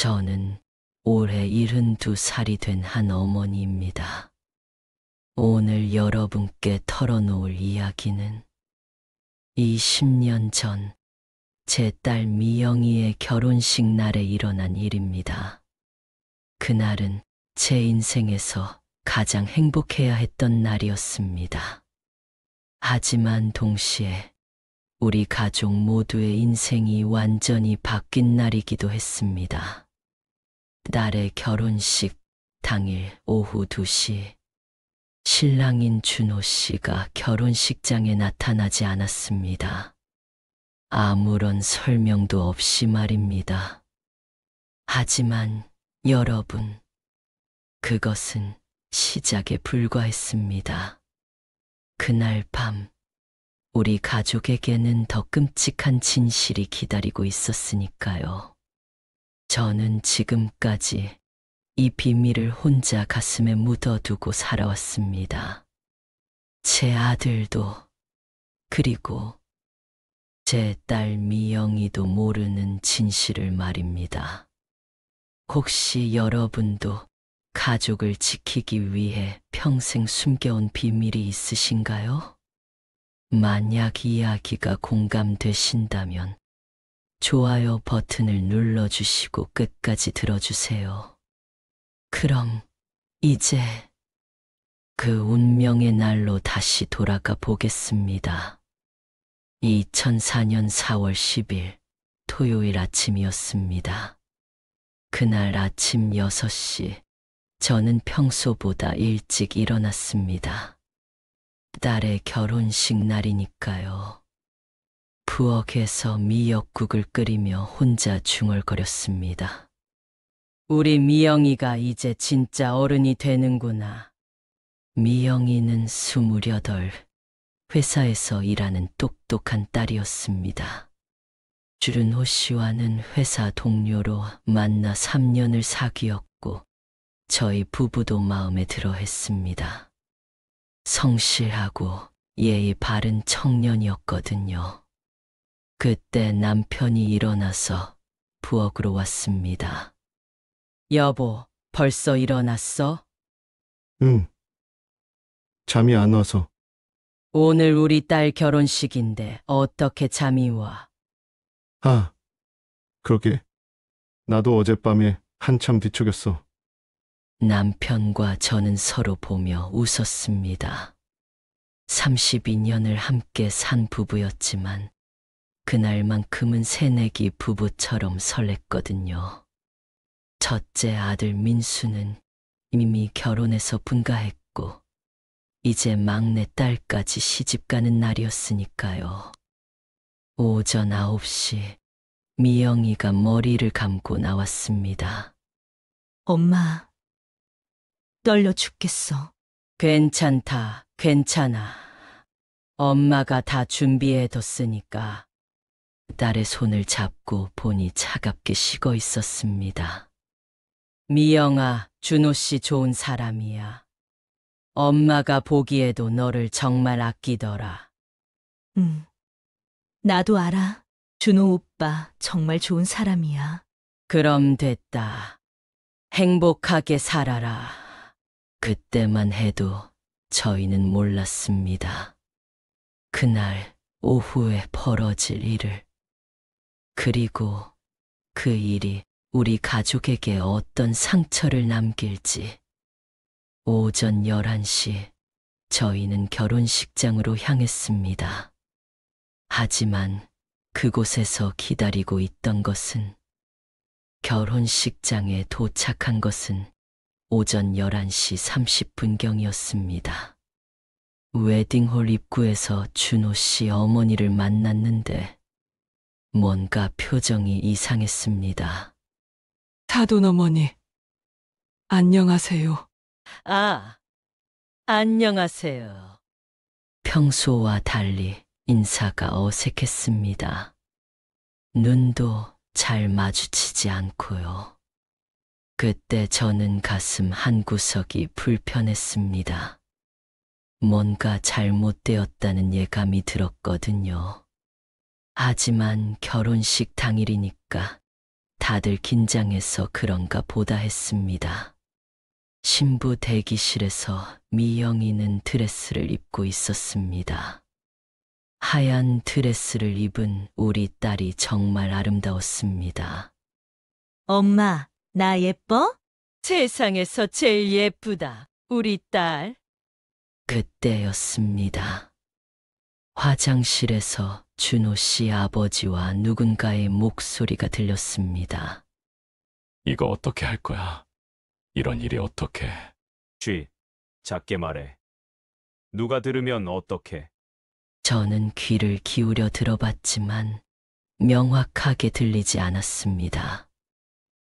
저는 올해 72살이 된 한 어머니입니다. 오늘 여러분께 털어놓을 이야기는 20년 전 제 딸 미영이의 결혼식 날에 일어난 일입니다. 그날은 제 인생에서 가장 행복해야 했던 날이었습니다. 하지만 동시에 우리 가족 모두의 인생이 완전히 바뀐 날이기도 했습니다. 딸의 결혼식 당일 오후 2시, 신랑인 준호 씨가 결혼식장에 나타나지 않았습니다. 아무런 설명도 없이 말입니다. 하지만 여러분, 그것은 시작에 불과했습니다. 그날 밤, 우리 가족에게는 더 끔찍한 진실이 기다리고 있었으니까요. 저는 지금까지 이 비밀을 혼자 가슴에 묻어두고 살아왔습니다. 제 아들도, 그리고 제 딸 미영이도 모르는 진실을 말입니다. 혹시 여러분도 가족을 지키기 위해 평생 숨겨온 비밀이 있으신가요? 만약 이야기가 공감되신다면 좋아요 버튼을 눌러주시고 끝까지 들어주세요. 그럼 이제 그 운명의 날로 다시 돌아가 보겠습니다. 2004년 4월 10일 토요일 아침이었습니다. 그날 아침 6시, 저는 평소보다 일찍 일어났습니다. 딸의 결혼식 날이니까요. 부엌에서 미역국을 끓이며 혼자 중얼거렸습니다. 우리 미영이가 이제 진짜 어른이 되는구나. 미영이는 28, 회사에서 일하는 똑똑한 딸이었습니다. 준호 씨와는 회사 동료로 만나 3년을 사귀었고 저희 부부도 마음에 들어 했습니다. 성실하고 예의 바른 청년이었거든요. 그때 남편이 일어나서 부엌으로 왔습니다. 여보, 벌써 일어났어? 응. 잠이 안 와서. 오늘 우리 딸 결혼식인데 어떻게 잠이 와? 아, 그러게. 나도 어젯밤에 한참 뒤척였어. 남편과 저는 서로 보며 웃었습니다. 32년을 함께 산 부부였지만 그날만큼은 새내기 부부처럼 설렜거든요. 첫째 아들 민수는 이미 결혼해서 분가했고 이제 막내 딸까지 시집가는 날이었으니까요. 오전 9시 미영이가 머리를 감고 나왔습니다. 엄마, 떨려 죽겠어. 괜찮다, 괜찮아. 엄마가 다 준비해뒀으니까. 딸의 손을 잡고 보니 차갑게 식어 있었습니다. 미영아, 준호 씨 좋은 사람이야. 엄마가 보기에도 너를 정말 아끼더라. 응. 나도 알아. 준호 오빠 정말 좋은 사람이야. 그럼 됐다. 행복하게 살아라. 그때만 해도 저희는 몰랐습니다. 그날 오후에 벌어질 일을. 그리고 그 일이 우리 가족에게 어떤 상처를 남길지. 오전 11시 저희는 결혼식장으로 향했습니다. 하지만 그곳에서 기다리고 있던 것은, 결혼식장에 도착한 것은 오전 11시 30분경이었습니다. 웨딩홀 입구에서 준호 씨 어머니를 만났는데 뭔가 표정이 이상했습니다. 사돈 어머니, 안녕하세요. 아, 안녕하세요. 평소와 달리 인사가 어색했습니다. 눈도 잘 마주치지 않고요. 그때 저는 가슴 한구석이 불편했습니다. 뭔가 잘못되었다는 예감이 들었거든요. 하지만 결혼식 당일이니까 다들 긴장해서 그런가 보다 했습니다. 신부 대기실에서 미영이는 드레스를 입고 있었습니다. 하얀 드레스를 입은 우리 딸이 정말 아름다웠습니다. 엄마, 나 예뻐? 세상에서 제일 예쁘다, 우리 딸. 그때였습니다. 화장실에서 준호 씨 아버지와 누군가의 목소리가 들렸습니다. 이거 어떻게 할 거야? 이런 일이 어떻게? 작게 말해. 누가 들으면 어떡해? 저는 귀를 기울여 들어봤지만 명확하게 들리지 않았습니다.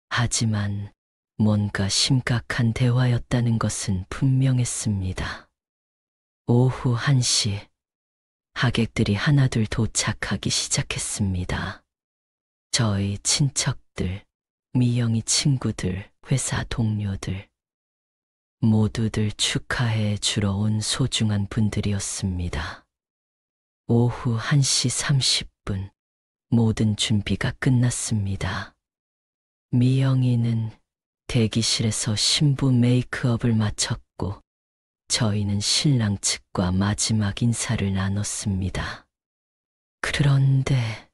하지만 뭔가 심각한 대화였다는 것은 분명했습니다. 오후 1시, 하객들이 하나둘 도착하기 시작했습니다. 저희 친척들, 미영이 친구들, 회사 동료들, 모두들 축하해 주러 온 소중한 분들이었습니다. 오후 1시 30분, 모든 준비가 끝났습니다. 미영이는 대기실에서 신부 메이크업을 마쳤고, 저희는 신랑 측과 마지막 인사를 나눴습니다. 그런데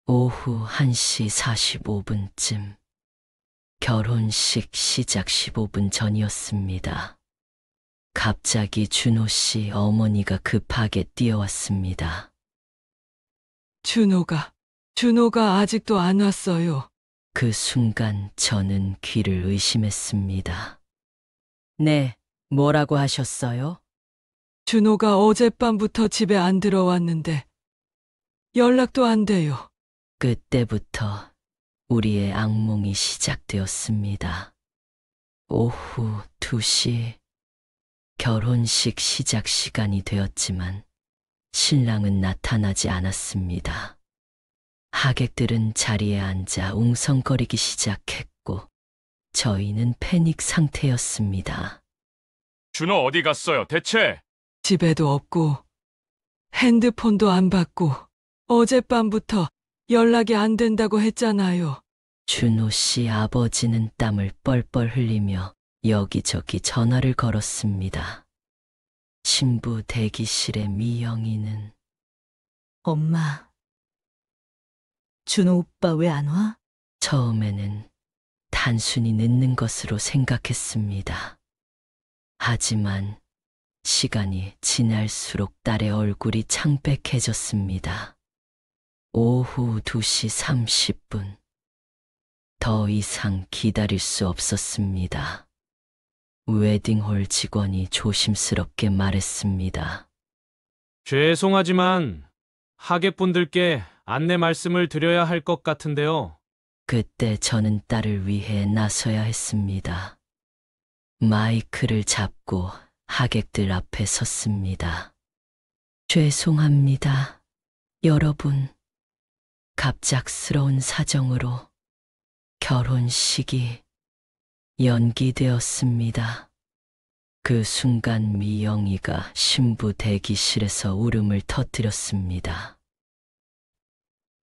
오후 1시 45분쯤 결혼식 시작 15분 전이었습니다. 갑자기 준호 씨 어머니가 급하게 뛰어왔습니다. 준호가 아직도 안 왔어요. 그 순간 저는 귀를 의심했습니다. 네, 뭐라고 하셨어요? 준호가 어젯밤부터 집에 안 들어왔는데 연락도 안 돼요. 그때부터 우리의 악몽이 시작되었습니다. 오후 2시, 결혼식 시작 시간이 되었지만 신랑은 나타나지 않았습니다. 하객들은 자리에 앉아 웅성거리기 시작했고 저희는 패닉 상태였습니다. 준호 어디 갔어요, 대체? 집에도 없고 핸드폰도 안 받고 어젯밤부터 연락이 안 된다고 했잖아요. 준호 씨 아버지는 땀을 뻘뻘 흘리며 여기저기 전화를 걸었습니다. 신부 대기실의 미영이는 엄마, 준호 오빠 왜 안 와? 처음에는 단순히 늦는 것으로 생각했습니다. 하지만 시간이 지날수록 딸의 얼굴이 창백해졌습니다. 오후 2시 30분. 더 이상 기다릴 수 없었습니다. 웨딩홀 직원이 조심스럽게 말했습니다. 죄송하지만 하객분들께 안내 말씀을 드려야 할 것 같은데요. 그때 저는 딸을 위해 나서야 했습니다. 마이크를 잡고 하객들 앞에 섰습니다. 죄송합니다, 여러분. 갑작스러운 사정으로 결혼식이 연기되었습니다. 그 순간 미영이가 신부 대기실에서 울음을 터뜨렸습니다.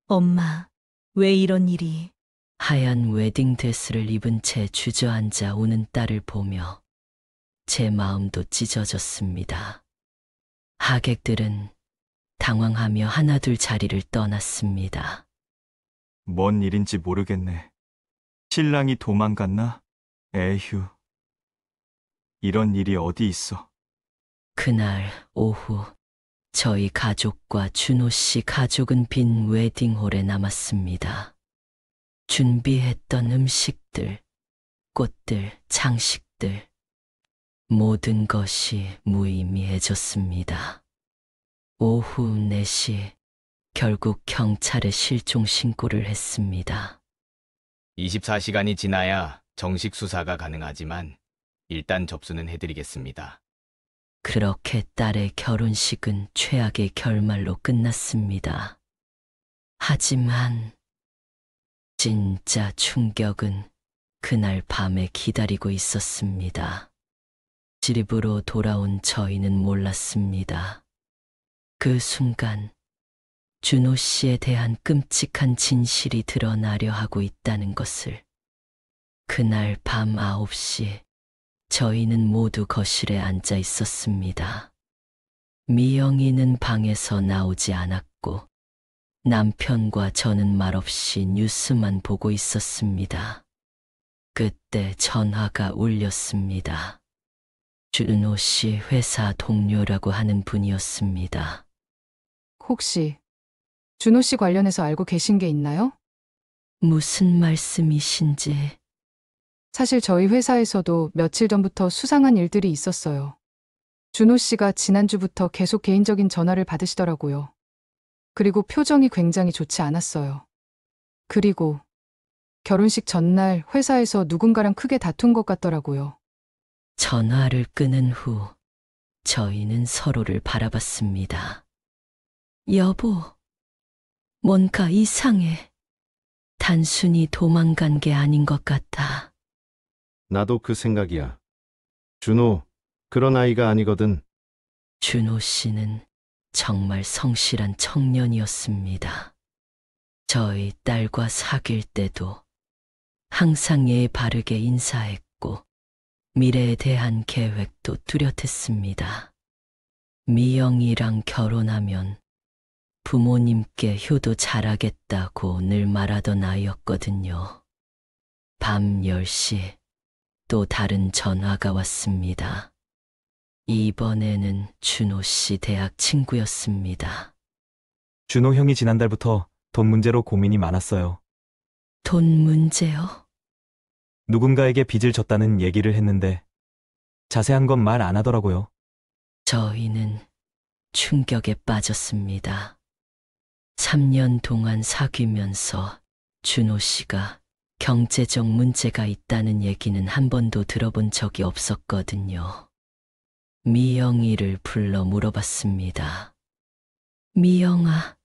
엄마, 왜 이런 일이? 하얀 웨딩드레스를 입은 채 주저앉아 우는 딸을 보며 제 마음도 찢어졌습니다. 하객들은 당황하며 하나둘 자리를 떠났습니다. 뭔 일인지 모르겠네. 신랑이 도망갔나? 에휴. 이런 일이 어디 있어. 그날 오후 저희 가족과 준호 씨 가족은 빈 웨딩홀에 남았습니다. 준비했던 음식들, 꽃들, 장식들, 모든 것이 무의미해졌습니다. 오후 4시 결국 경찰에 실종 신고를 했습니다. 24시간이 지나야 정식 수사가 가능하지만 일단 접수는 해드리겠습니다. 그렇게 딸의 결혼식은 최악의 결말로 끝났습니다. 하지만 진짜 충격은 그날 밤에 기다리고 있었습니다. 집으로 돌아온 저희는 몰랐습니다. 그 순간 준호 씨에 대한 끔찍한 진실이 드러나려 하고 있다는 것을. 그날 밤 9시 저희는 모두 거실에 앉아 있었습니다. 미영이는 방에서 나오지 않았고 남편과 저는 말없이 뉴스만 보고 있었습니다. 그때 전화가 울렸습니다. 준호 씨 회사 동료라고 하는 분이었습니다. 혹시 준호 씨 관련해서 알고 계신 게 있나요? 무슨 말씀이신지. 사실 저희 회사에서도 며칠 전부터 수상한 일들이 있었어요. 준호 씨가 지난주부터 계속 개인적인 전화를 받으시더라고요. 그리고 표정이 굉장히 좋지 않았어요. 그리고 결혼식 전날 회사에서 누군가랑 크게 다툰 것 같더라고요. 전화를 끊은 후 저희는 서로를 바라봤습니다. 여보, 뭔가 이상해. 단순히 도망간 게 아닌 것 같아. 나도 그 생각이야. 준호, 그런 아이가 아니거든. 준호 씨는 정말 성실한 청년이었습니다. 저희 딸과 사귈 때도 항상 예의 바르게 인사했고 미래에 대한 계획도 뚜렷했습니다. 미영이랑 결혼하면 부모님께 효도 잘하겠다고 늘 말하던 아이였거든요. 밤 10시 또 다른 전화가 왔습니다. 이번에는 준호 씨 대학 친구였습니다. 준호 형이 지난달부터 돈 문제로 고민이 많았어요. 돈 문제요? 누군가에게 빚을 졌다는 얘기를 했는데 자세한 건 말 안 하더라고요. 저희는 충격에 빠졌습니다. 3년 동안 사귀면서 준호 씨가 경제적 문제가 있다는 얘기는 한 번도 들어본 적이 없었거든요. 미영이를 불러 물어봤습니다. 미영아,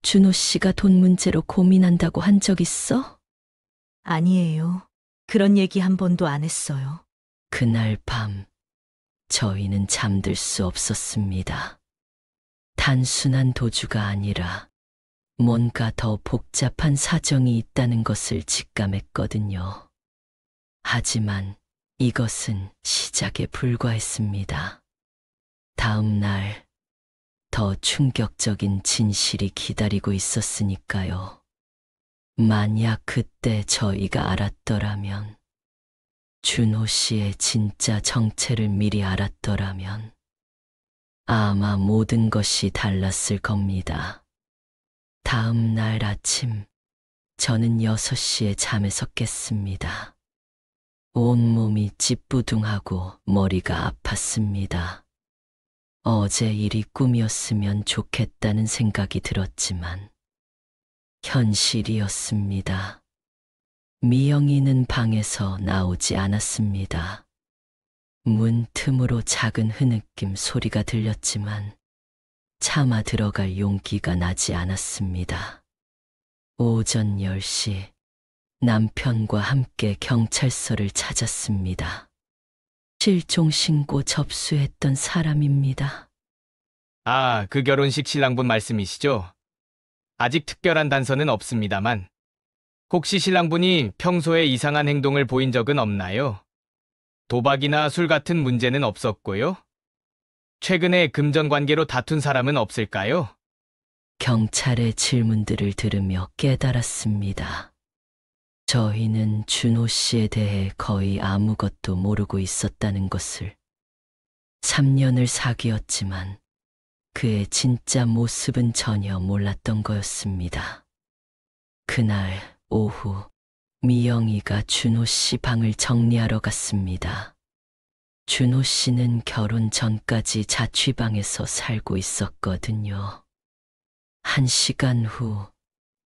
준호 씨가 돈 문제로 고민한다고 한 적 있어? 아니에요. 그런 얘기 한 번도 안 했어요. 그날 밤 저희는 잠들 수 없었습니다. 단순한 도주가 아니라 뭔가 더 복잡한 사정이 있다는 것을 직감했거든요. 하지만 이것은 시작에 불과했습니다. 다음 날 더 충격적인 진실이 기다리고 있었으니까요. 만약 그때 저희가 알았더라면, 준호 씨의 진짜 정체를 미리 알았더라면 아마 모든 것이 달랐을 겁니다. 다음 날 아침 저는 6시에 잠에서 깼습니다. 온몸이 찌뿌둥하고 머리가 아팠습니다. 어제 일이 꿈이었으면 좋겠다는 생각이 들었지만 현실이었습니다. 미영이는 방에서 나오지 않았습니다. 문 틈으로 작은 흐느낌 소리가 들렸지만 차마 들어갈 용기가 나지 않았습니다. 오전 10시 남편과 함께 경찰서를 찾았습니다. 실종 신고 접수했던 사람입니다. 아, 그 결혼식 신랑분 말씀이시죠? 아직 특별한 단서는 없습니다만 혹시 신랑분이 평소에 이상한 행동을 보인 적은 없나요? 도박이나 술 같은 문제는 없었고요. 최근에 금전 관계로 다툰 사람은 없을까요? 경찰의 질문들을 들으며 깨달았습니다. 저희는 준호 씨에 대해 거의 아무것도 모르고 있었다는 것을. 3년을 사귀었지만 그의 진짜 모습은 전혀 몰랐던 거였습니다. 그날 오후 미영이가 준호 씨 방을 정리하러 갔습니다. 준호 씨는 결혼 전까지 자취방에서 살고 있었거든요. 1시간 후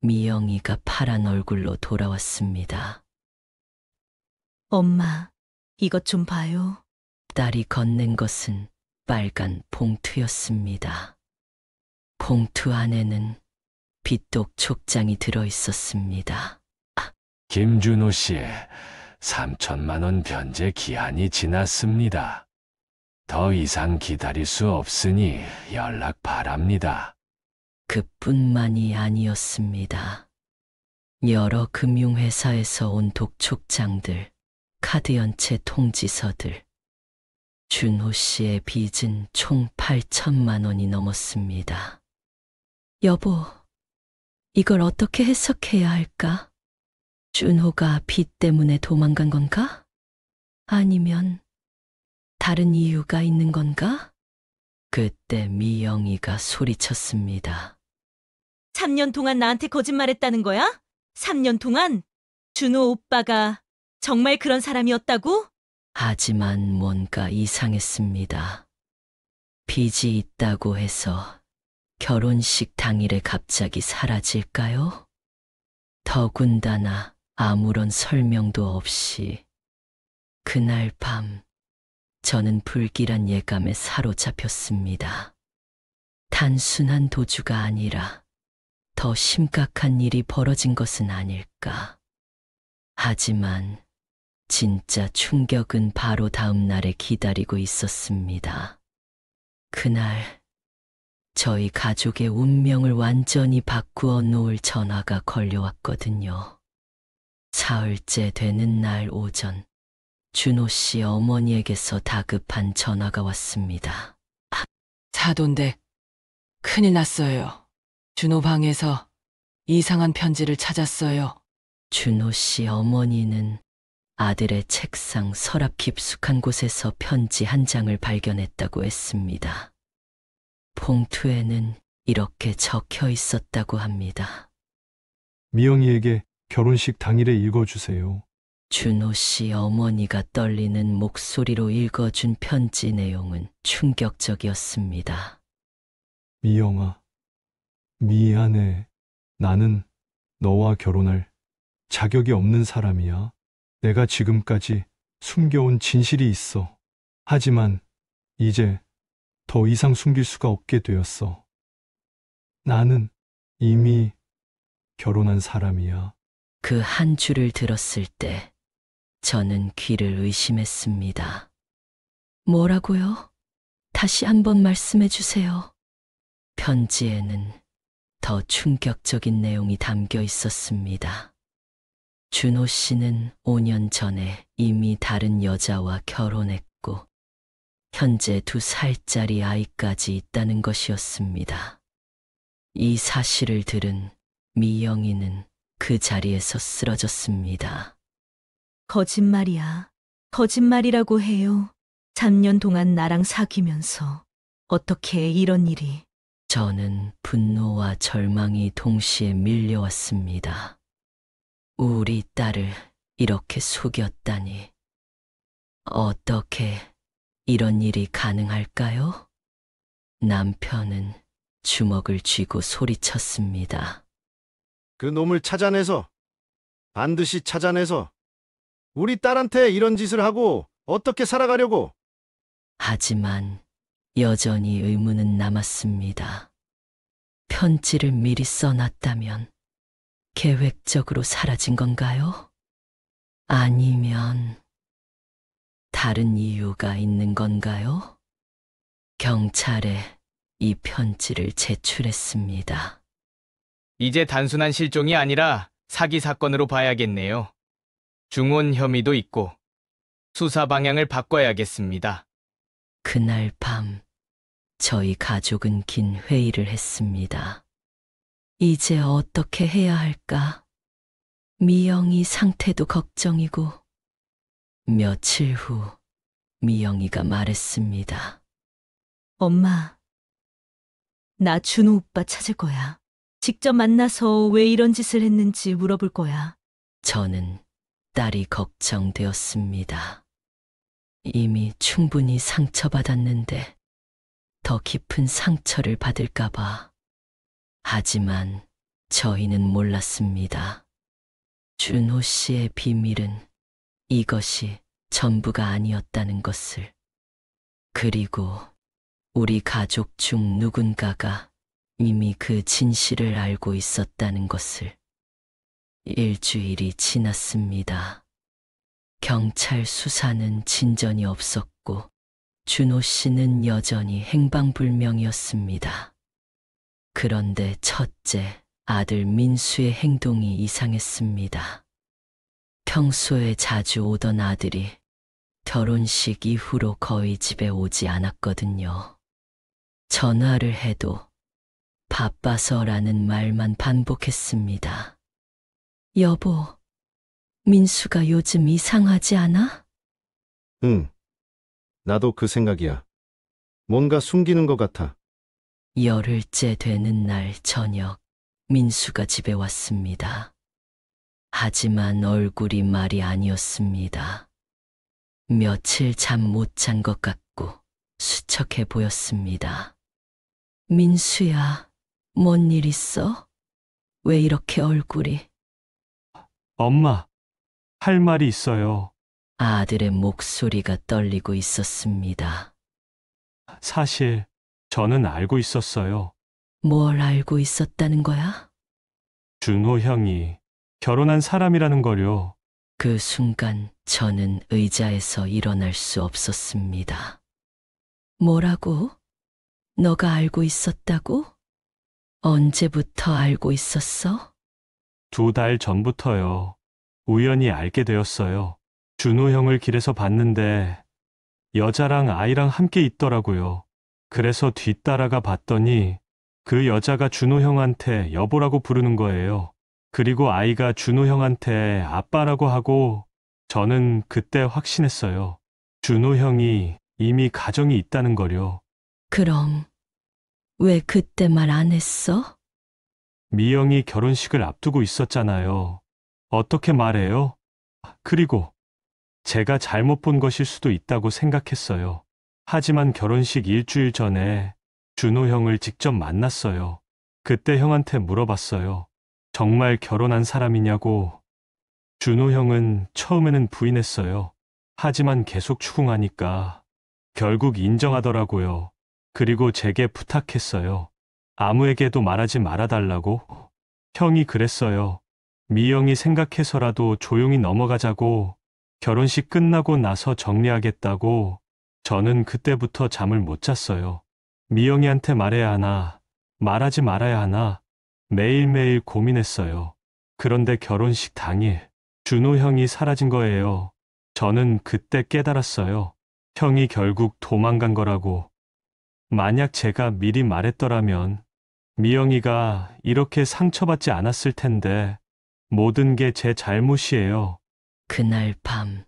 미영이가 파란 얼굴로 돌아왔습니다. 엄마, 이것 좀 봐요. 딸이 건넨 것은 빨간 봉투였습니다. 봉투 안에는 빚독 촉장이 들어있었습니다. 김준호 씨, 3천만 원 변제 기한이 지났습니다. 더 이상 기다릴 수 없으니 연락 바랍니다. 그뿐만이 아니었습니다. 여러 금융회사에서 온 독촉장들, 카드 연체 통지서들. 준호 씨의 빚은 총 8천만 원이 넘었습니다. 여보, 이걸 어떻게 해석해야 할까? 준호가 빚 때문에 도망간 건가? 아니면 다른 이유가 있는 건가? 그때 미영이가 소리쳤습니다. 3년 동안 나한테 거짓말했다는 거야? 3년 동안? 준호 오빠가 정말 그런 사람이었다고? 하지만 뭔가 이상했습니다. 빚이 있다고 해서 결혼식 당일에 갑자기 사라질까요? 더군다나 아무런 설명도 없이. 그날 밤 저는 불길한 예감에 사로잡혔습니다. 단순한 도주가 아니라 더 심각한 일이 벌어진 것은 아닐까. 하지만 진짜 충격은 바로 다음 날에 기다리고 있었습니다. 그날 저희 가족의 운명을 완전히 바꾸어 놓을 전화가 걸려왔거든요. 사흘째 되는 날 오전, 준호 씨 어머니에게서 다급한 전화가 왔습니다. 사돈댁, 큰일 났어요. 준호 방에서 이상한 편지를 찾았어요. 준호 씨 어머니는 아들의 책상 서랍 깊숙한 곳에서 편지 한 장을 발견했다고 했습니다. 봉투에는 이렇게 적혀 있었다고 합니다. 미영이에게 결혼식 당일에 읽어주세요. 준호 씨 어머니가 떨리는 목소리로 읽어준 편지 내용은 충격적이었습니다. 미영아, 미안해. 나는 너와 결혼할 자격이 없는 사람이야. 내가 지금까지 숨겨온 진실이 있어. 하지만 이제 더 이상 숨길 수가 없게 되었어. 나는 이미 결혼한 사람이야. 그 한 줄을 들었을 때 저는 귀를 의심했습니다. 뭐라고요? 다시 한번 말씀해 주세요. 편지에는 더 충격적인 내용이 담겨 있었습니다. 준호 씨는 5년 전에 이미 다른 여자와 결혼했고 현재 2살짜리 아이까지 있다는 것이었습니다. 이 사실을 들은 미영이는 그 자리에서 쓰러졌습니다. 거짓말이야. 거짓말이라고 해요. 3년 동안 나랑 사귀면서 어떻게 이런 일이. 저는 분노와 절망이 동시에 밀려왔습니다. 우리 딸을 이렇게 속였다니. 어떻게 이런 일이 가능할까요? 남편은 주먹을 쥐고 소리쳤습니다. 그 놈을 찾아내서, 반드시 찾아내서 우리 딸한테 이런 짓을 하고 어떻게 살아가려고? 하지만 여전히 의문은 남았습니다. 편지를 미리 써놨다면 계획적으로 사라진 건가요? 아니면 다른 이유가 있는 건가요? 경찰에 이 편지를 제출했습니다. 이제 단순한 실종이 아니라 사기 사건으로 봐야겠네요. 중혼 혐의도 있고 수사 방향을 바꿔야겠습니다. 그날 밤 저희 가족은 긴 회의를 했습니다. 이제 어떻게 해야 할까? 미영이 상태도 걱정이고. 며칠 후 미영이가 말했습니다. 엄마, 나 준호 오빠 찾을 거야. 직접 만나서 왜 이런 짓을 했는지 물어볼 거야. 저는 딸이 걱정되었습니다. 이미 충분히 상처받았는데 더 깊은 상처를 받을까봐. 하지만 저희는 몰랐습니다. 준호 씨의 비밀은 이것이 전부가 아니었다는 것을. 그리고 우리 가족 중 누군가가 이미 그 진실을 알고 있었다는 것을. 일주일이 지났습니다. 경찰 수사는 진전이 없었고 준호 씨는 여전히 행방불명이었습니다. 그런데 첫째 아들 민수의 행동이 이상했습니다. 평소에 자주 오던 아들이 결혼식 이후로 거의 집에 오지 않았거든요. 전화를 해도 바빠서라는 말만 반복했습니다. 여보, 민수가 요즘 이상하지 않아? 응. 나도 그 생각이야. 뭔가 숨기는 것 같아. 열흘째 되는 날 저녁, 민수가 집에 왔습니다. 하지만 얼굴이 말이 아니었습니다. 며칠 잠 못 잔 것 같고 수척해 보였습니다. 민수야, 뭔 일 있어? 왜 이렇게 얼굴이? 엄마, 할 말이 있어요. 아들의 목소리가 떨리고 있었습니다. 사실 저는 알고 있었어요. 뭘 알고 있었다는 거야? 준호 형이 결혼한 사람이라는 걸요. 그 순간 저는 의자에서 일어날 수 없었습니다. 뭐라고? 너가 알고 있었다고? 언제부터 알고 있었어? 2달 전부터요. 우연히 알게 되었어요. 준호 형을 길에서 봤는데 여자랑 아이랑 함께 있더라고요. 그래서 뒤따라가 봤더니 그 여자가 준호 형한테 여보라고 부르는 거예요. 그리고 아이가 준호 형한테 아빠라고 하고 저는 그때 확신했어요. 준호 형이 이미 가정이 있다는 거요. 그럼 왜 그때 말 안 했어? 미영이 결혼식을 앞두고 있었잖아요. 어떻게 말해요? 그리고 제가 잘못 본 것일 수도 있다고 생각했어요. 하지만 결혼식 일주일 전에 준호 형을 직접 만났어요. 그때 형한테 물어봤어요. 정말 결혼한 사람이냐고. 준호 형은 처음에는 부인했어요. 하지만 계속 추궁하니까 결국 인정하더라고요. 그리고 제게 부탁했어요. 아무에게도 말하지 말아달라고. 형이 그랬어요. 미영이 생각해서라도 조용히 넘어가자고. 결혼식 끝나고 나서 정리하겠다고. 저는 그때부터 잠을 못 잤어요. 미영이한테 말해야 하나, 말하지 말아야 하나, 매일매일 고민했어요. 그런데 결혼식 당일, 준호 형이 사라진 거예요. 저는 그때 깨달았어요. 형이 결국 도망간 거라고. 만약 제가 미리 말했더라면 미영이가 이렇게 상처받지 않았을 텐데 모든 게 제 잘못이에요. 그날 밤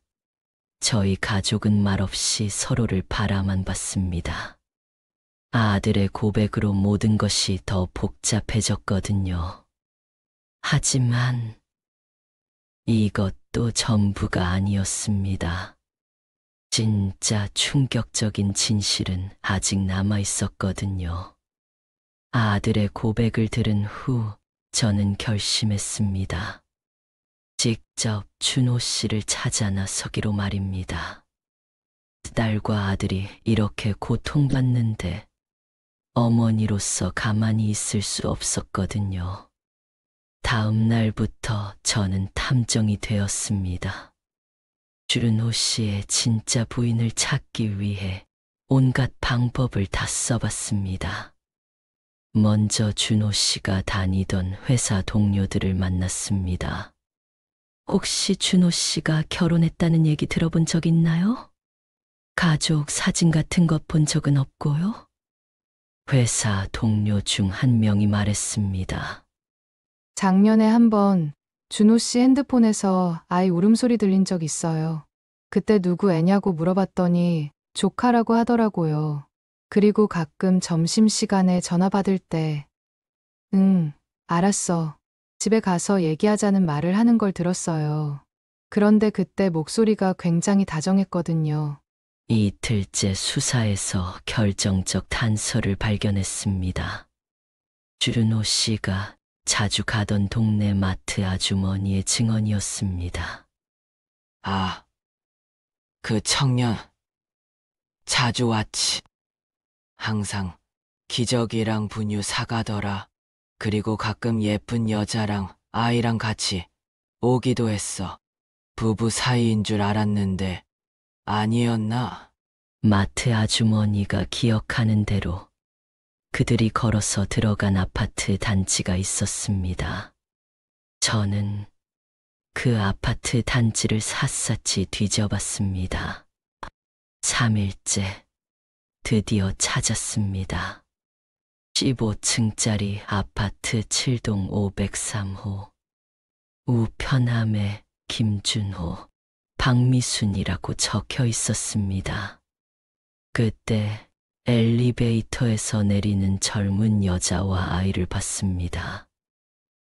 저희 가족은 말없이 서로를 바라만 봤습니다. 아들의 고백으로 모든 것이 더 복잡해졌거든요. 하지만 이것도 전부가 아니었습니다. 진짜 충격적인 진실은 아직 남아 있었거든요. 아들의 고백을 들은 후 저는 결심했습니다. 직접 준호 씨를 찾아 나서기로 말입니다. 딸과 아들이 이렇게 고통받는데 어머니로서 가만히 있을 수 없었거든요. 다음 날부터 저는 탐정이 되었습니다. 준호 씨의 진짜 부인을 찾기 위해 온갖 방법을 다 써봤습니다. 먼저 준호 씨가 다니던 회사 동료들을 만났습니다. 혹시 준호 씨가 결혼했다는 얘기 들어본 적 있나요? 가족 사진 같은 것 본 적은 없고요. 회사 동료 중 한 명이 말했습니다. 작년에 한번 준호 씨 핸드폰에서 아이 울음소리 들린 적 있어요. 그때 누구 애냐고 물어봤더니 조카라고 하더라고요. 그리고 가끔 점심시간에 전화 받을 때 응, 알았어. 집에 가서 얘기하자는 말을 하는 걸 들었어요. 그런데 그때 목소리가 굉장히 다정했거든요. 이틀째 수사에서 결정적 단서를 발견했습니다. 준호 씨가 자주 가던 동네 마트 아주머니의 증언이었습니다. 아, 그 청년. 자주 왔지. 항상 기저귀랑 분유 사가더라. 그리고 가끔 예쁜 여자랑 아이랑 같이 오기도 했어. 부부 사이인 줄 알았는데 아니었나? 마트 아주머니가 기억하는 대로 그들이 걸어서 들어간 아파트 단지가 있었습니다. 저는 그 아파트 단지를 샅샅이 뒤져봤습니다. 3일째 드디어 찾았습니다. 15층짜리 아파트 7동 503호. 우편함에 김준호, 박미순이라고 적혀 있었습니다. 그때 엘리베이터에서 내리는 젊은 여자와 아이를 봤습니다.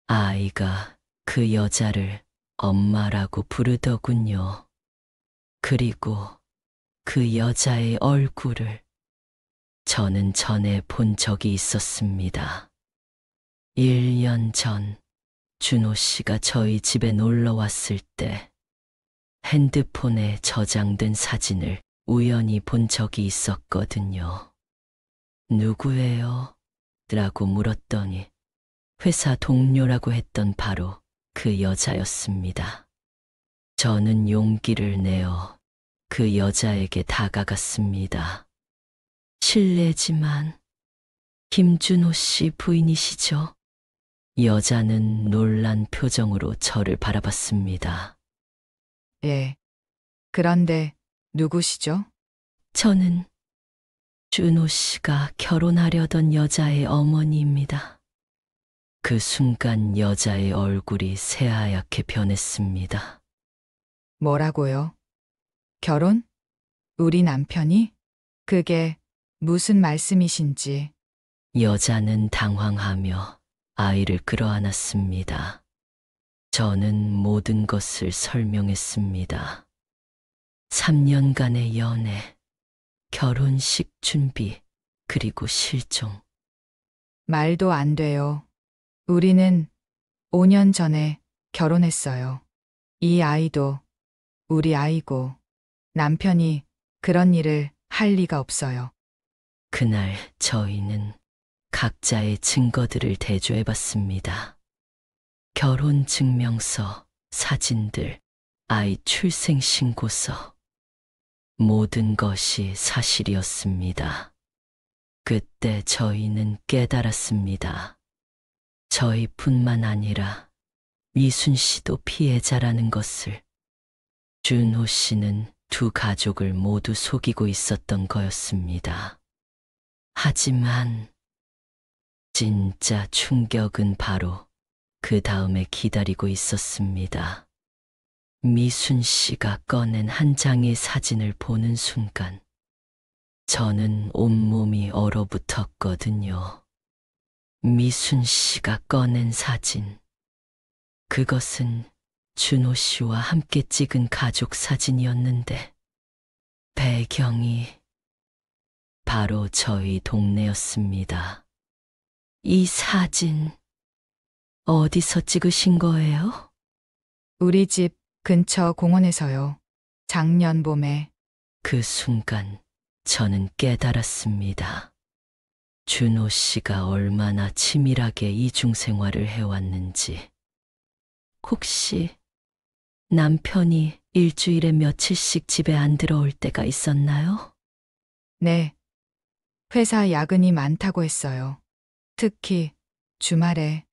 아이가 그 여자를 엄마라고 부르더군요. 그리고 그 여자의 얼굴을 저는 전에 본 적이 있었습니다. 1년 전 준호 씨가 저희 집에 놀러 왔을 때 핸드폰에 저장된 사진을 우연히 본 적이 있었거든요. 누구예요? 라고 물었더니 회사 동료라고 했던 바로 그 여자였습니다. 저는 용기를 내어 그 여자에게 다가갔습니다. 실례지만 김준호 씨 부인이시죠? 여자는 놀란 표정으로 저를 바라봤습니다. 예. 그런데 누구시죠? 저는 준호 씨가 결혼하려던 여자의 어머니입니다. 그 순간 여자의 얼굴이 새하얗게 변했습니다. 뭐라고요? 결혼? 우리 남편이? 그게 무슨 말씀이신지. 여자는 당황하며 아이를 끌어안았습니다. 저는 모든 것을 설명했습니다. 3년간의 연애, 결혼식 준비, 그리고 실종. 말도 안 돼요. 우리는 5년 전에 결혼했어요. 이 아이도 우리 아이고 남편이 그런 일을 할 리가 없어요. 그날 저희는 각자의 증거들을 대조해봤습니다. 결혼 증명서, 사진들, 아이 출생 신고서. 모든 것이 사실이었습니다. 그때 저희는 깨달았습니다. 저희뿐만 아니라 미순 씨도 피해자라는 것을. 준호 씨는 두 가족을 모두 속이고 있었던 거였습니다. 하지만 진짜 충격은 바로 그 다음에 기다리고 있었습니다. 미순 씨가 꺼낸 한 장의 사진을 보는 순간 저는 온몸이 얼어붙었거든요. 미순 씨가 꺼낸 사진. 그것은 준호 씨와 함께 찍은 가족 사진이었는데 배경이 바로 저희 동네였습니다. 이 사진 어디서 찍으신 거예요? 우리 집 근처 공원에서요. 작년 봄에. 그 순간 저는 깨달았습니다. 준호 씨가 얼마나 치밀하게 이중생활을 해왔는지. 혹시 남편이 일주일에 며칠씩 집에 안 들어올 때가 있었나요? 네. 회사 야근이 많다고 했어요. 특히 주말에.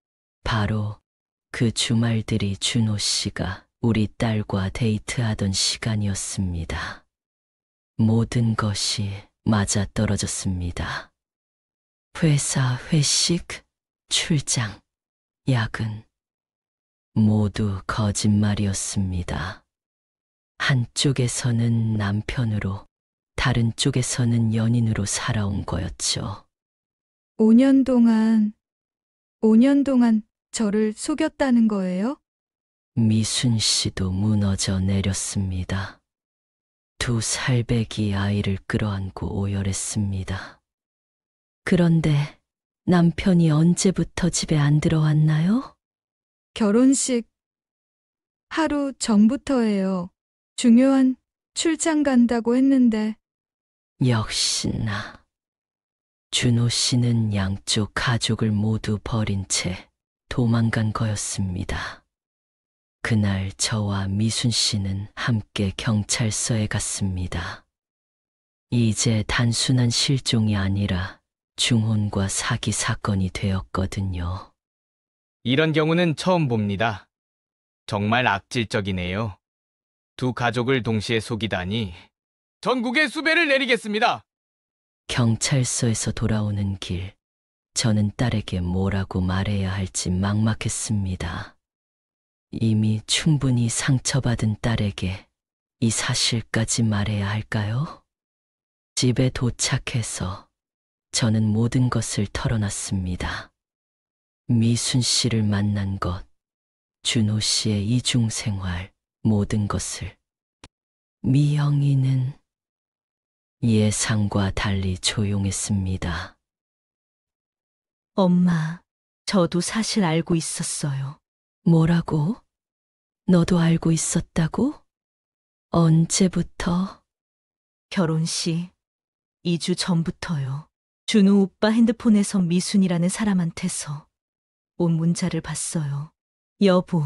바로 그 주말들이 준호 씨가 우리 딸과 데이트하던 시간이었습니다. 모든 것이 맞아떨어졌습니다. 회사 회식, 출장, 야근. 모두 거짓말이었습니다. 한쪽에서는 남편으로, 다른 쪽에서는 연인으로 살아온 거였죠. 5년 동안 저를 속였다는 거예요? 미순 씨도 무너져 내렸습니다. 두 살배기 아이를 끌어안고 오열했습니다. 그런데 남편이 언제부터 집에 안 들어왔나요? 결혼식 하루 전부터예요. 중요한 출장 간다고 했는데. 역시나 준호 씨는 양쪽 가족을 모두 버린 채 도망간 거였습니다. 그날 저와 미순 씨는 함께 경찰서에 갔습니다. 이제 단순한 실종이 아니라 중혼과 사기 사건이 되었거든요. 이런 경우는 처음 봅니다. 정말 악질적이네요. 두 가족을 동시에 속이다니. 전국에 수배를 내리겠습니다. 경찰서에서 돌아오는 길, 저는 딸에게 뭐라고 말해야 할지 막막했습니다. 이미 충분히 상처받은 딸에게 이 사실까지 말해야 할까요? 집에 도착해서 저는 모든 것을 털어놨습니다. 미순 씨를 만난 것, 준호 씨의 이중생활, 모든 것을. 미영이는 예상과 달리 조용했습니다. 엄마, 저도 사실 알고 있었어요. 뭐라고? 너도 알고 있었다고? 언제부터? 결혼식 2주 전부터요. 준우 오빠 핸드폰에서 미순이라는 사람한테서 온 문자를 봤어요. 여보,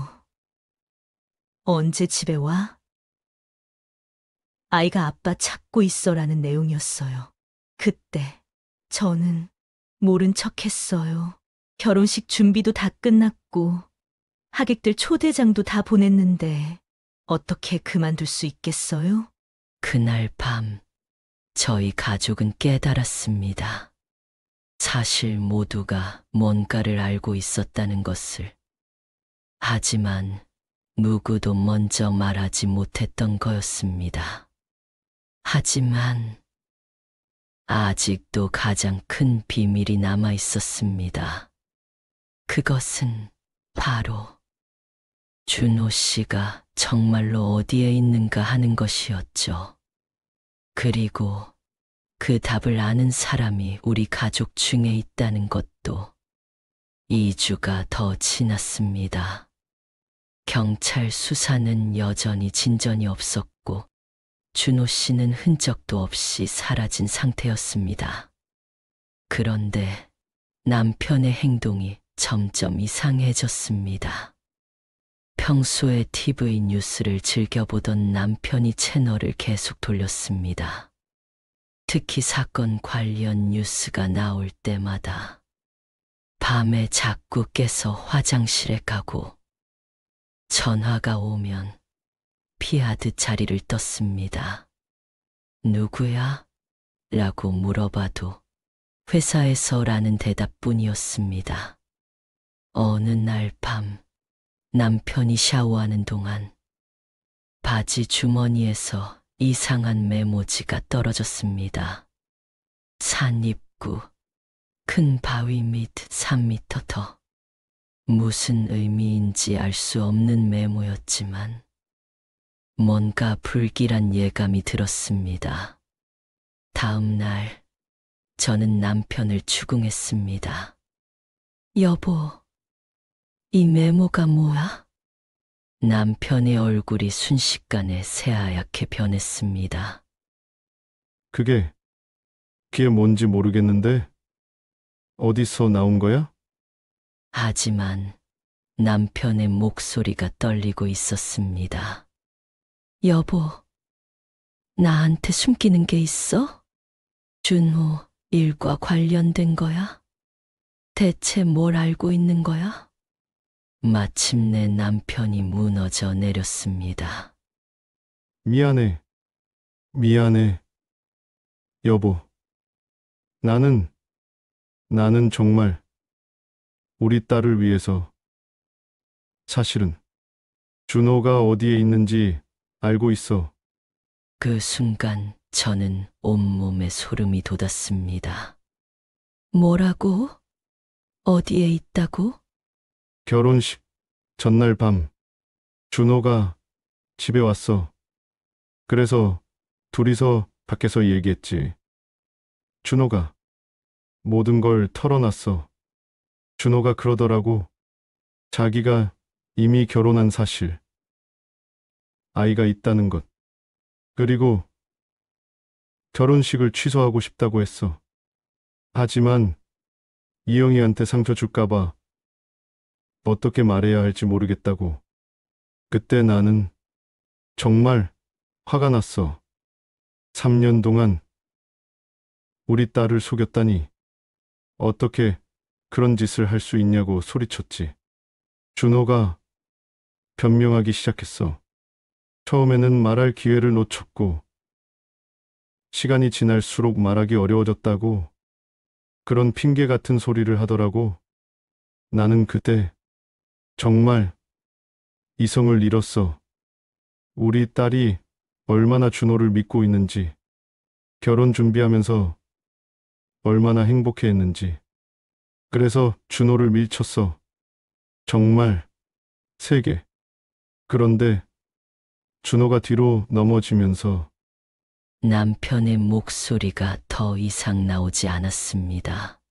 언제 집에 와? 아이가 아빠 찾고 있어라는 내용이었어요. 그때 저는 모른 척 했어요. 결혼식 준비도 다 끝났고 하객들 초대장도 다 보냈는데 어떻게 그만둘 수 있겠어요? 그날 밤 저희 가족은 깨달았습니다. 사실 모두가 뭔가를 알고 있었다는 것을. 하지만 누구도 먼저 말하지 못했던 거였습니다. 하지만 아직도 가장 큰 비밀이 남아 있었습니다. 그것은 바로 준호 씨가 정말로 어디에 있는가 하는 것이었죠. 그리고 그 답을 아는 사람이 우리 가족 중에 있다는 것도 2주가 더 지났습니다. 경찰 수사는 여전히 진전이 없었고 준호 씨는 흔적도 없이 사라진 상태였습니다. 그런데 남편의 행동이 점점 이상해졌습니다. 평소에 TV 뉴스를 즐겨보던 남편이 채널을 계속 돌렸습니다. 특히 사건 관련 뉴스가 나올 때마다 밤에 자꾸 깨서 화장실에 가고 전화가 오면 피하듯 자리를 떴습니다. 누구야? 라고 물어봐도 회사에서라는 대답뿐이었습니다. 어느 날 밤 남편이 샤워하는 동안 바지 주머니에서 이상한 메모지가 떨어졌습니다. 산 입구, 큰 바위 밑 3미터 더. 무슨 의미인지 알 수 없는 메모였지만 뭔가 불길한 예감이 들었습니다. 다음 날 저는 남편을 추궁했습니다. 여보, 이 메모가 뭐야? 남편의 얼굴이 순식간에 새하얗게 변했습니다. 그게 뭔지 모르겠는데 어디서 나온 거야? 하지만 남편의 목소리가 떨리고 있었습니다. 여보, 나한테 숨기는 게 있어? 준호 일과 관련된 거야? 대체 뭘 알고 있는 거야? 마침내 남편이 무너져 내렸습니다. 미안해. 여보. 나는 정말 우리 딸을 위해서 사실은 준호가 어디에 있는지 알고 있어. 그 순간 저는 온몸에 소름이 돋았습니다. 뭐라고? 어디에 있다고? 결혼식 전날 밤 준호가 집에 왔어. 그래서 둘이서 밖에서 얘기했지. 준호가 모든 걸 털어놨어. 준호가 그러더라고. 자기가 이미 결혼한 사실. 아이가 있다는 것. 그리고 결혼식을 취소하고 싶다고 했어. 하지만 이영희한테 상처 줄까봐 어떻게 말해야 할지 모르겠다고. 그때 나는 정말 화가 났어. 3년 동안 우리 딸을 속였다니. 어떻게 그런 짓을 할 수 있냐고 소리쳤지. 준호가 변명하기 시작했어. 처음에는 말할 기회를 놓쳤고, 시간이 지날수록 말하기 어려워졌다고 그런 핑계 같은 소리를 하더라고. 나는 그때 정말 이성을 잃었어. 우리 딸이 얼마나 준호를 믿고 있는지, 결혼 준비하면서 얼마나 행복해했는지. 그래서 준호를 밀쳤어. 정말 세게. 그런데 준호가 뒤로 넘어지면서 남편의 목소리가 더 이상 나오지 않았습니다.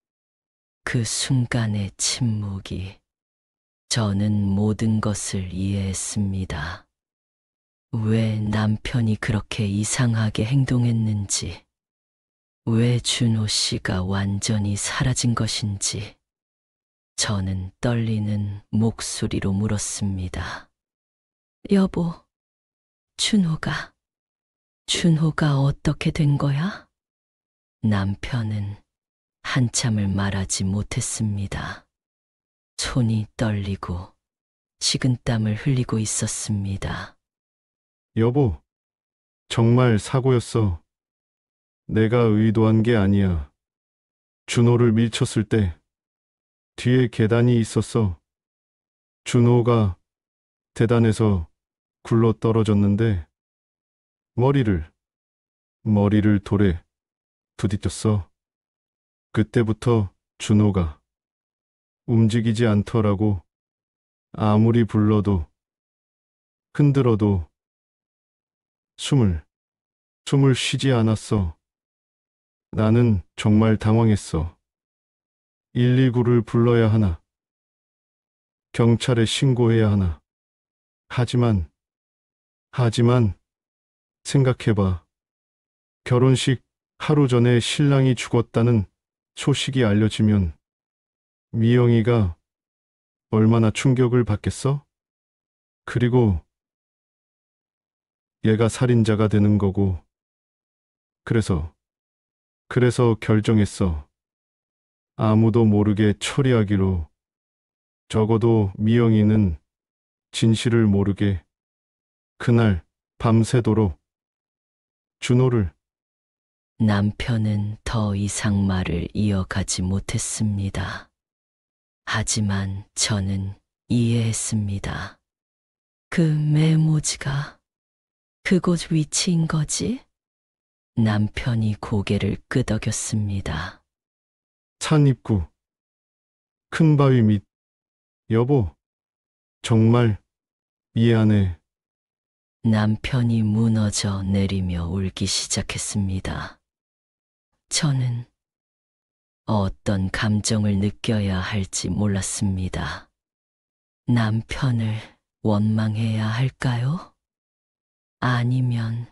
그 순간의 침묵이 저는 모든 것을 이해했습니다. 왜 남편이 그렇게 이상하게 행동했는지, 왜 준호 씨가 완전히 사라진 것인지, 저는 떨리는 목소리로 물었습니다. 여보, 준호가 어떻게 된 거야? 남편은 한참을 말하지 못했습니다. 손이 떨리고 식은땀을 흘리고 있었습니다. 여보, 정말 사고였어. 내가 의도한 게 아니야. 준호를 밀쳤을 때 뒤에 계단이 있었어. 준호가 계단에서 굴러 떨어졌는데 머리를 돌에 부딪혔어. 그때부터 준호가 움직이지 않더라고. 아무리 불러도 흔들어도 숨을 쉬지 않았어. 나는 정말 당황했어. 119를 불러야 하나? 경찰에 신고해야 하나? 하지만 생각해봐. 결혼식 하루 전에 신랑이 죽었다는 소식이 알려지면 미영이가 얼마나 충격을 받겠어? 그리고 얘가 살인자가 되는 거고. 그래서 결정했어. 아무도 모르게 처리하기로. 적어도 미영이는 진실을 모르게. 그날 밤새도록 준호를. 남편은 더 이상 말을 이어가지 못했습니다. 하지만 저는 이해했습니다. 그 메모지가 그곳 위치인 거지? 남편이 고개를 끄덕였습니다. 산 입구, 큰 바위 밑. 여보, 정말 미안해. 남편이 무너져 내리며 울기 시작했습니다. 저는 어떤 감정을 느껴야 할지 몰랐습니다. 남편을 원망해야 할까요? 아니면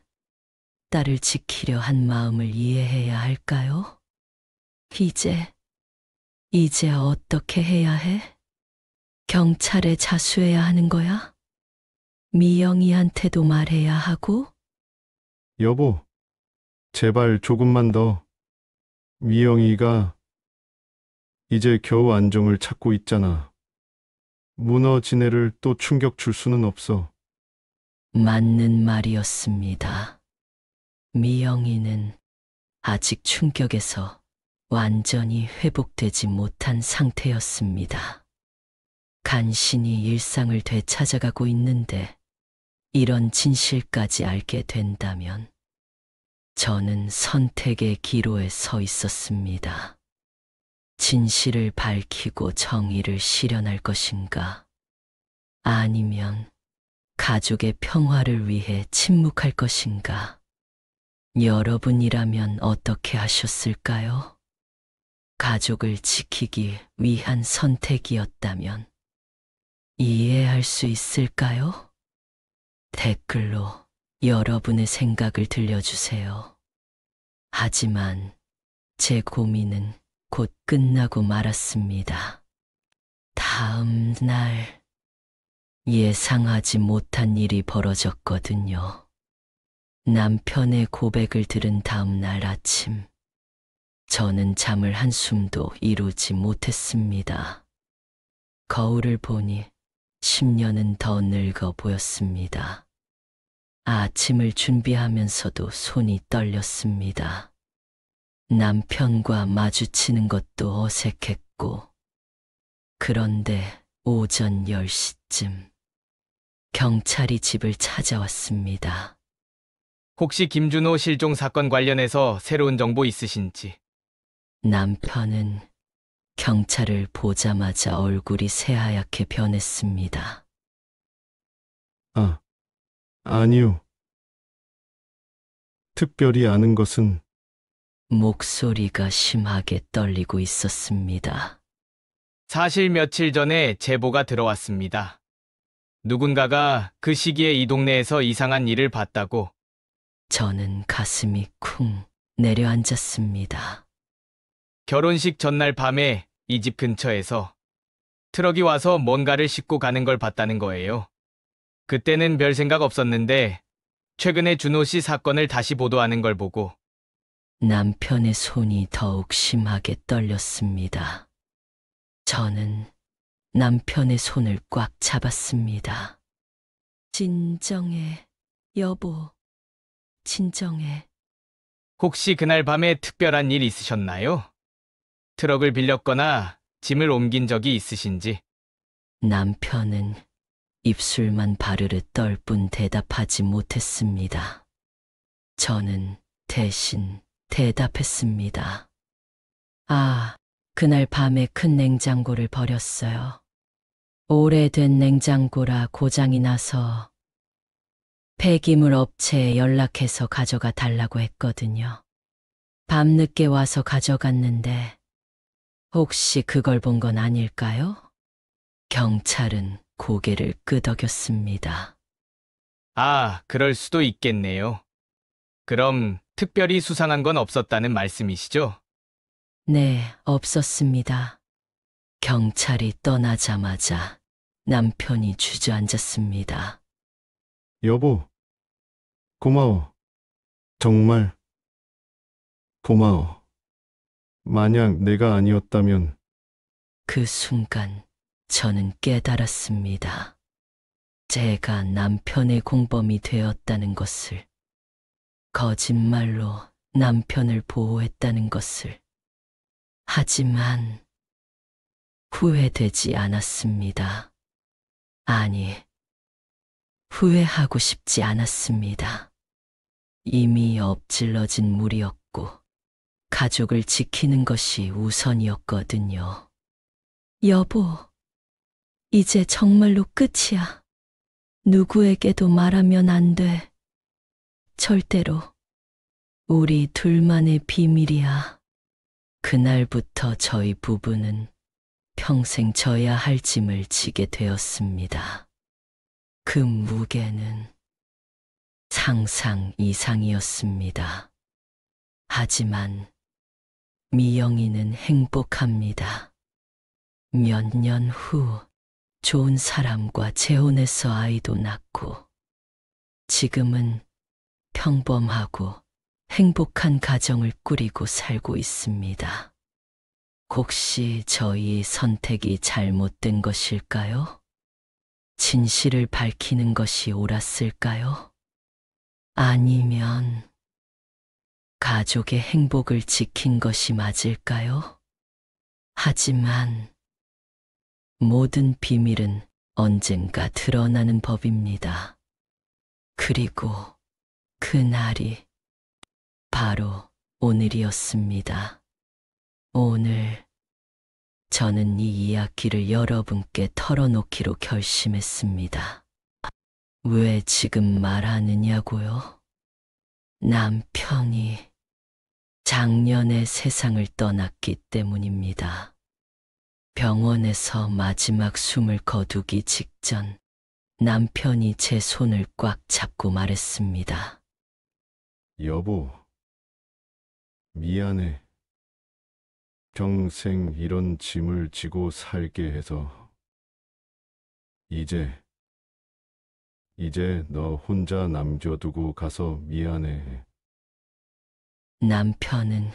딸을 지키려 한 마음을 이해해야 할까요? 이제 어떻게 해야 해? 경찰에 자수해야 하는 거야? 미영이한테도 말해야 하고? 여보, 제발 조금만 더. 미영이가 이제 겨우 안정을 찾고 있잖아. 무너진 애를 또 충격 줄 수는 없어. 맞는 말이었습니다. 미영이는 아직 충격에서 완전히 회복되지 못한 상태였습니다. 간신히 일상을 되찾아가고 있는데 이런 진실까지 알게 된다면 저는 선택의 기로에 서 있었습니다. 진실을 밝히고 정의를 실현할 것인가? 아니면 가족의 평화를 위해 침묵할 것인가? 여러분이라면 어떻게 하셨을까요? 가족을 지키기 위한 선택이었다면 이해할 수 있을까요? 댓글로 여러분의 생각을 들려주세요. 하지만 제 고민은 곧 끝나고 말았습니다. 다음 날 예상하지 못한 일이 벌어졌거든요. 남편의 고백을 들은 다음 날 아침, 저는 잠을 한숨도 이루지 못했습니다. 거울을 보니 10년은 더 늙어 보였습니다. 아침을 준비하면서도 손이 떨렸습니다. 남편과 마주치는 것도 어색했고, 그런데 오전 10시쯤 경찰이 집을 찾아왔습니다. 혹시 김준호 실종 사건 관련해서 새로운 정보 있으신지? 남편은 경찰을 보자마자 얼굴이 새하얗게 변했습니다. 아니요. 특별히 아는 것은 목소리가 심하게 떨리고 있었습니다. 사실 며칠 전에 제보가 들어왔습니다. 누군가가 그 시기에 이 동네에서 이상한 일을 봤다고. 저는 가슴이 쿵 내려앉았습니다. 결혼식 전날 밤에 이 집 근처에서 트럭이 와서 뭔가를 싣고 가는 걸 봤다는 거예요. 그때는 별 생각 없었는데 최근에 준호 씨 사건을 다시 보도하는 걸 보고 남편의 손이 더욱 심하게 떨렸습니다. 저는 남편의 손을 꽉 잡았습니다. 진정해, 여보. 진정해. 혹시 그날 밤에 특별한 일 있으셨나요? 트럭을 빌렸거나 짐을 옮긴 적이 있으신지? 남편은 입술만 바르르 떨 뿐 대답하지 못했습니다. 저는 대신 대답했습니다. 그날 밤에 큰 냉장고를 버렸어요. 오래된 냉장고라 고장이 나서 폐기물 업체에 연락해서 가져가 달라고 했거든요. 밤늦게 와서 가져갔는데 혹시 그걸 본 건 아닐까요? 경찰은 고개를 끄덕였습니다. 그럴 수도 있겠네요. 그럼 특별히 수상한 건 없었다는 말씀이시죠? 네, 없었습니다. 경찰이 떠나자마자 남편이 주저앉았습니다. 여보, 고마워. 정말 고마워. 만약 내가 아니었다면 그 순간 저는 깨달았습니다. 제가 남편의 공범이 되었다는 것을, 거짓말로 남편을 보호했다는 것을. 하지만 후회되지 않았습니다. 아니, 후회하고 싶지 않았습니다. 이미 엎질러진 물이었고 가족을 지키는 것이 우선이었거든요. 여보, 이제 정말로 끝이야. 누구에게도 말하면 안 돼. 절대로. 우리 둘만의 비밀이야. 그날부터 저희 부부는 평생 져야 할 짐을 지게 되었습니다. 그 무게는 상상 이상이었습니다. 하지만 미영이는 행복합니다. 몇 년 후 좋은 사람과 재혼해서 아이도 낳고 지금은 평범하고 행복한 가정을 꾸리고 살고 있습니다. 혹시 저희 선택이 잘못된 것일까요? 진실을 밝히는 것이 옳았을까요? 아니면 가족의 행복을 지킨 것이 맞을까요? 하지만 모든 비밀은 언젠가 드러나는 법입니다. 그리고 그날이 바로 오늘이었습니다. 오늘 저는 이 이야기를 여러분께 털어놓기로 결심했습니다. 왜 지금 말하느냐고요? 남편이 작년에 세상을 떠났기 때문입니다. 병원에서 마지막 숨을 거두기 직전 남편이 제 손을 꽉 잡고 말했습니다. 여보, 미안해. 평생 이런 짐을 지고 살게 해서 이제 너 혼자 남겨두고 가서 미안해. 남편은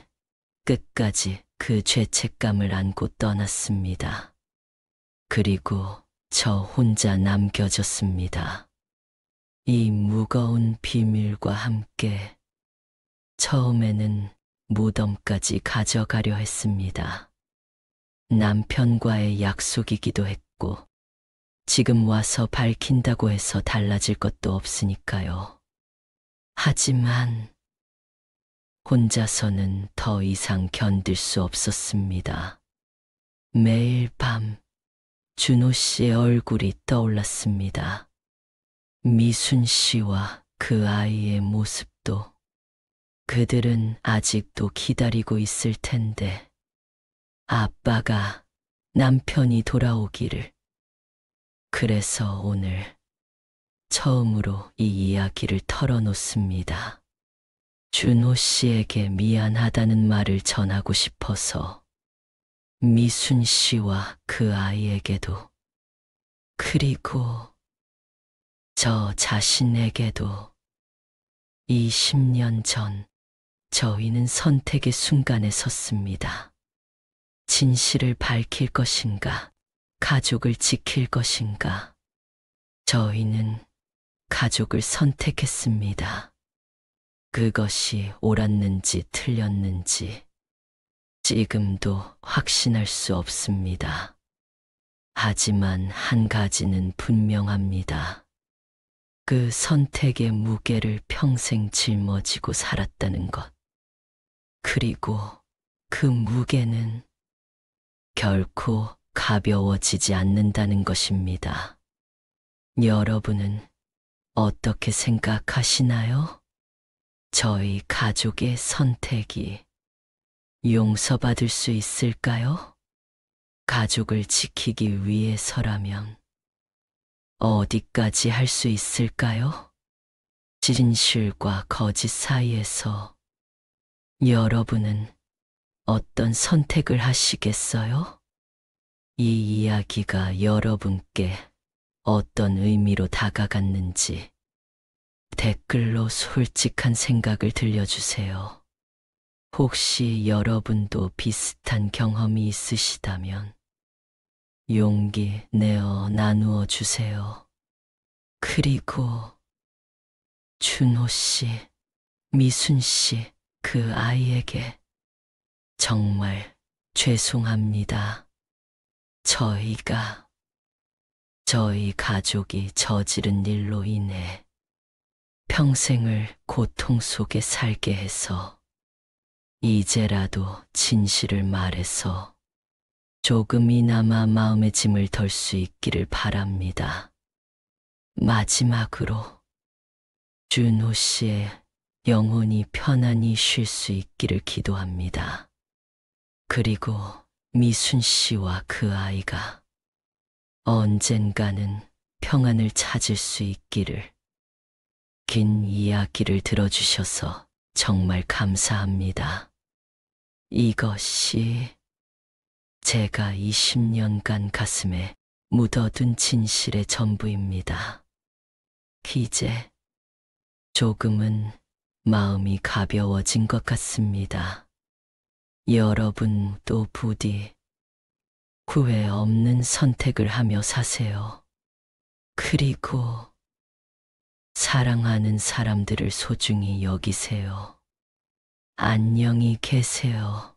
끝까지 그 죄책감을 안고 떠났습니다. 그리고 저 혼자 남겨졌습니다. 이 무거운 비밀과 함께 처음에는 무덤까지 가져가려 했습니다. 남편과의 약속이기도 했고, 지금 와서 밝힌다고 해서 달라질 것도 없으니까요. 하지만 혼자서는 더 이상 견딜 수 없었습니다. 매일 밤 준호 씨의 얼굴이 떠올랐습니다. 미순 씨와 그 아이의 모습도. 그들은 아직도 기다리고 있을 텐데, 아빠가 남편이 돌아오기를. 그래서 오늘 처음으로 이 이야기를 털어놓습니다. 준호 씨에게 미안하다는 말을 전하고 싶어서, 미순 씨와 그 아이에게도, 그리고 저 자신에게도. 20년 전 저희는 선택의 순간에 섰습니다. 진실을 밝힐 것인가, 가족을 지킬 것인가. 저희는 가족을 선택했습니다. 그것이 옳았는지 틀렸는지 지금도 확신할 수 없습니다. 하지만 한 가지는 분명합니다. 그 선택의 무게를 평생 짊어지고 살았다는 것. 그리고 그 무게는 결코 가벼워지지 않는다는 것입니다. 여러분은 어떻게 생각하시나요? 저희 가족의 선택이 용서받을 수 있을까요? 가족을 지키기 위해서라면 어디까지 할 수 있을까요? 진실과 거짓 사이에서 여러분은 어떤 선택을 하시겠어요? 이 이야기가 여러분께 어떤 의미로 다가갔는지 댓글로 솔직한 생각을 들려주세요. 혹시 여러분도 비슷한 경험이 있으시다면 용기 내어 나누어 주세요. 그리고 준호 씨, 미순 씨, 그 아이에게 정말 죄송합니다. 저희 가족이 저지른 일로 인해 평생을 고통 속에 살게 해서 이제라도 진실을 말해서 조금이나마 마음의 짐을 덜 수 있기를 바랍니다. 마지막으로 준호 씨의 영혼이 편안히 쉴 수 있기를 기도합니다. 그리고 미순 씨와 그 아이가 언젠가는 평안을 찾을 수 있기를. 긴 이야기를 들어주셔서 정말 감사합니다. 이것이 제가 20년간 가슴에 묻어둔 진실의 전부입니다. 이제 조금은 마음이 가벼워진 것 같습니다. 여러분도 부디 후회 없는 선택을 하며 사세요. 그리고 사랑하는 사람들을 소중히 여기세요. 안녕히 계세요.